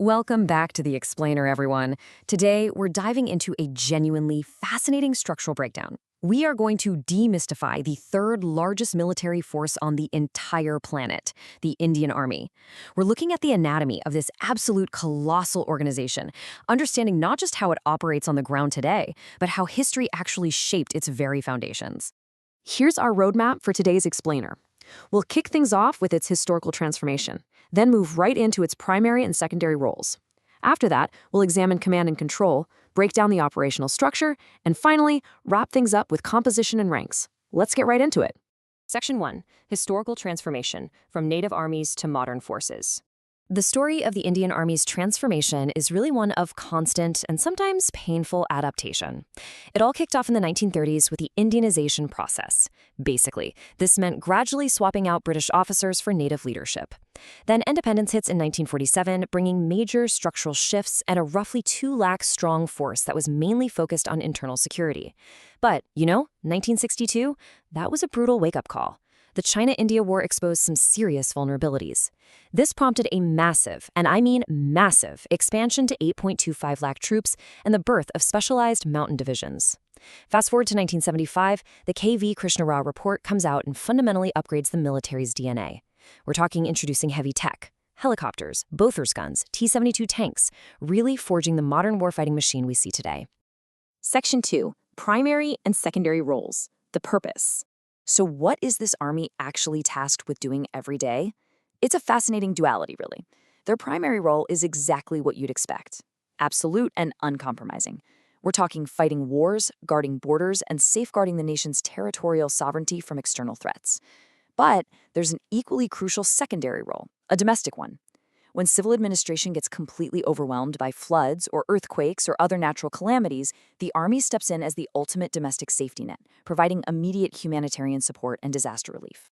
Welcome back to The Explainer, everyone. Today, we're diving into a genuinely fascinating structural breakdown. We are going to demystify the third largest military force on the entire planet, the Indian Army. We're looking at the anatomy of this absolute colossal organization, understanding not just how it operates on the ground today, but how history actually shaped its very foundations. Here's our roadmap for today's Explainer. We'll kick things off with its historical transformation, then move right into its primary and secondary roles. After that, we'll examine command and control, break down the operational structure, and finally, wrap things up with composition and ranks. Let's get right into it. Section 1. Historical Transformation, from native armies to modern forces. The story of the Indian Army's transformation is really one of constant and sometimes painful adaptation. It all kicked off in the 1930s with the Indianization process. Basically, this meant gradually swapping out British officers for native leadership. Then independence hits in 1947, bringing major structural shifts and a roughly 2 lakh strong force that was mainly focused on internal security. But, 1962? That was a brutal wake-up call. The China-India War exposed some serious vulnerabilities. This prompted a massive, and I mean massive, expansion to 8.25 lakh troops and the birth of specialized mountain divisions. Fast forward to 1975, the K.V. Krishna Rao report comes out and fundamentally upgrades the military's DNA. We're talking introducing heavy tech, helicopters, Bofors guns, T-72 tanks, really forging the modern warfighting machine we see today. Section 2. Primary and secondary roles. The purpose. So what is this army actually tasked with doing every day? It's a fascinating duality, really. Their primary role is exactly what you'd expect. Absolute and uncompromising. We're talking fighting wars, guarding borders, and safeguarding the nation's territorial sovereignty from external threats. But there's an equally crucial secondary role, a domestic one. When civil administration gets completely overwhelmed by floods or earthquakes or other natural calamities, the Army steps in as the ultimate domestic safety net, providing immediate humanitarian support and disaster relief.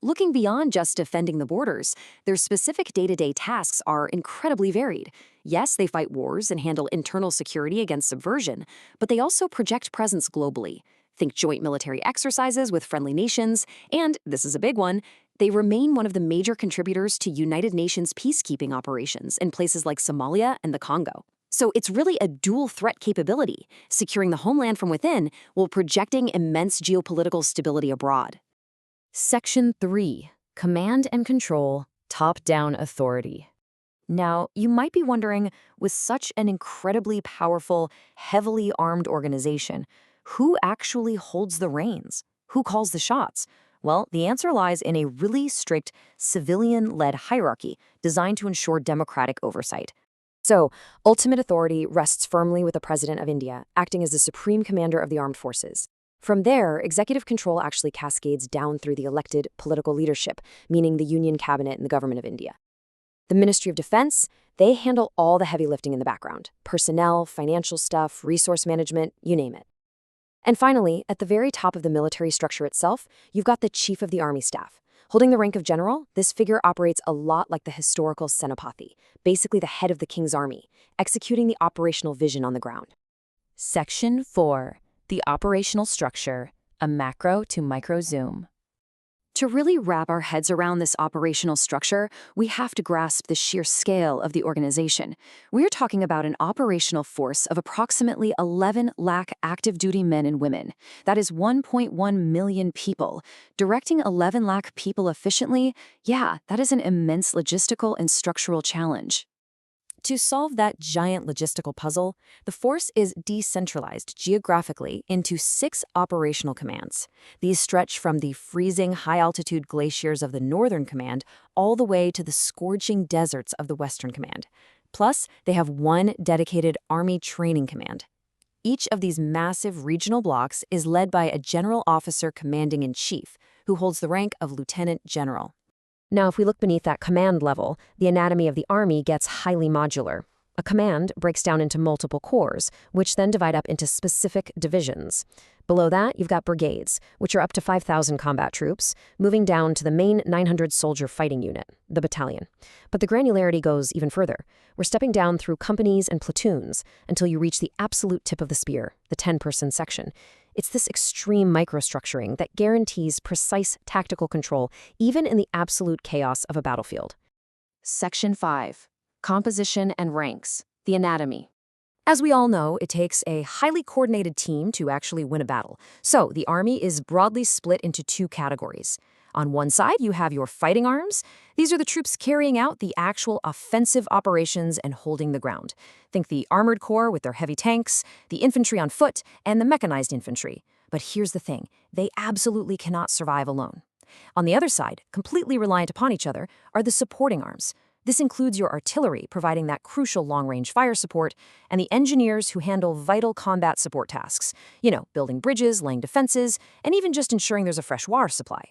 Looking beyond just defending the borders, their specific day-to-day tasks are incredibly varied. Yes, they fight wars and handle internal security against subversion, but they also project presence globally. Think joint military exercises with friendly nations, and, this is a big one, they remain one of the major contributors to United Nations peacekeeping operations in places like Somalia and the Congo. So it's really a dual threat capability, securing the homeland from within while projecting immense geopolitical stability abroad. Section 3. Command and Control, Top-Down Authority. Now, you might be wondering, with such an incredibly powerful, heavily armed organization, who actually holds the reins? Who calls the shots? Well, the answer lies in a really strict civilian-led hierarchy designed to ensure democratic oversight. So, ultimate authority rests firmly with the President of India, acting as the supreme commander of the armed forces. From there, executive control actually cascades down through the elected political leadership, meaning the Union Cabinet and the Government of India. The Ministry of Defense, they handle all the heavy lifting in the background: personnel, financial stuff, resource management, you name it. And finally, at the very top of the military structure itself, you've got the Chief of the Army Staff. Holding the rank of general, this figure operates a lot like the historical Senapati, basically the head of the king's army, executing the operational vision on the ground. Section 4. The operational structure, a macro to micro zoom. To really wrap our heads around this operational structure, we have to grasp the sheer scale of the organization. We're talking about an operational force of approximately 11 lakh active duty men and women. That is 1.1 million people. Directing 11 lakh people efficiently, that is an immense logistical and structural challenge. To solve that giant logistical puzzle, the force is decentralized geographically into 6 operational commands. These stretch from the freezing high-altitude glaciers of the Northern Command all the way to the scorching deserts of the Western Command. Plus, they have 1 dedicated Army Training Command. Each of these massive regional blocks is led by a general officer commanding-in-chief, who holds the rank of lieutenant general. Now, if we look beneath that command level, the anatomy of the Army gets highly modular. A command breaks down into multiple corps, which then divide up into specific divisions. Below that, you've got brigades, which are up to 5,000 combat troops, moving down to the main 900-soldier fighting unit, the battalion. But the granularity goes even further. We're stepping down through companies and platoons until you reach the absolute tip of the spear, the 10-person section. It's this extreme microstructuring that guarantees precise tactical control, even in the absolute chaos of a battlefield. Section 5. Composition and ranks. The anatomy. As we all know, it takes a highly coordinated team to actually win a battle. So the army is broadly split into two categories. On one side, you have your fighting arms. These are the troops carrying out the actual offensive operations and holding the ground. Think the armored corps with their heavy tanks, the infantry on foot, and the mechanized infantry. But here's the thing, they absolutely cannot survive alone. On the other side, completely reliant upon each other, are the supporting arms. This includes your artillery, providing that crucial long-range fire support, and the engineers who handle vital combat support tasks. Building bridges, laying defenses, and even just ensuring there's a fresh water supply.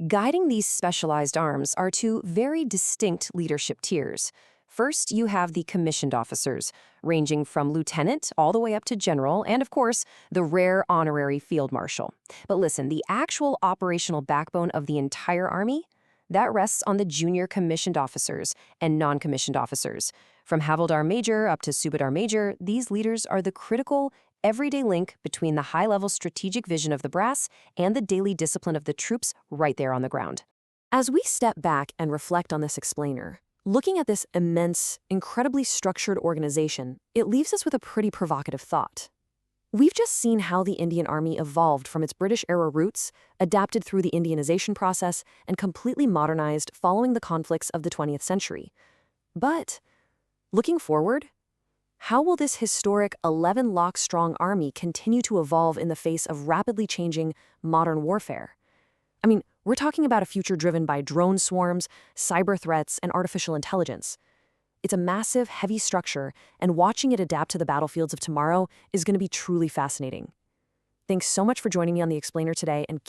Guiding these specialized arms are two very distinct leadership tiers. First, you have the commissioned officers, ranging from lieutenant all the way up to general, and of course, the rare honorary field marshal. But listen, the actual operational backbone of the entire army? That rests on the junior commissioned officers and non-commissioned officers. From Havildar Major up to Subedar Major, these leaders are the critical, everyday link between the high-level strategic vision of the brass and the daily discipline of the troops right there on the ground. As we step back and reflect on this explainer, looking at this immense, incredibly structured organization, it leaves us with a pretty provocative thought. We've just seen how the Indian Army evolved from its British-era roots, adapted through the Indianization process, and completely modernized following the conflicts of the 20th century. But, looking forward, how will this historic 11-lock-strong army continue to evolve in the face of rapidly changing modern warfare? We're talking about a future driven by drone swarms, cyber threats, and artificial intelligence. It's a massive, heavy structure, and watching it adapt to the battlefields of tomorrow is going to be truly fascinating. Thanks so much for joining me on The Explainer today, and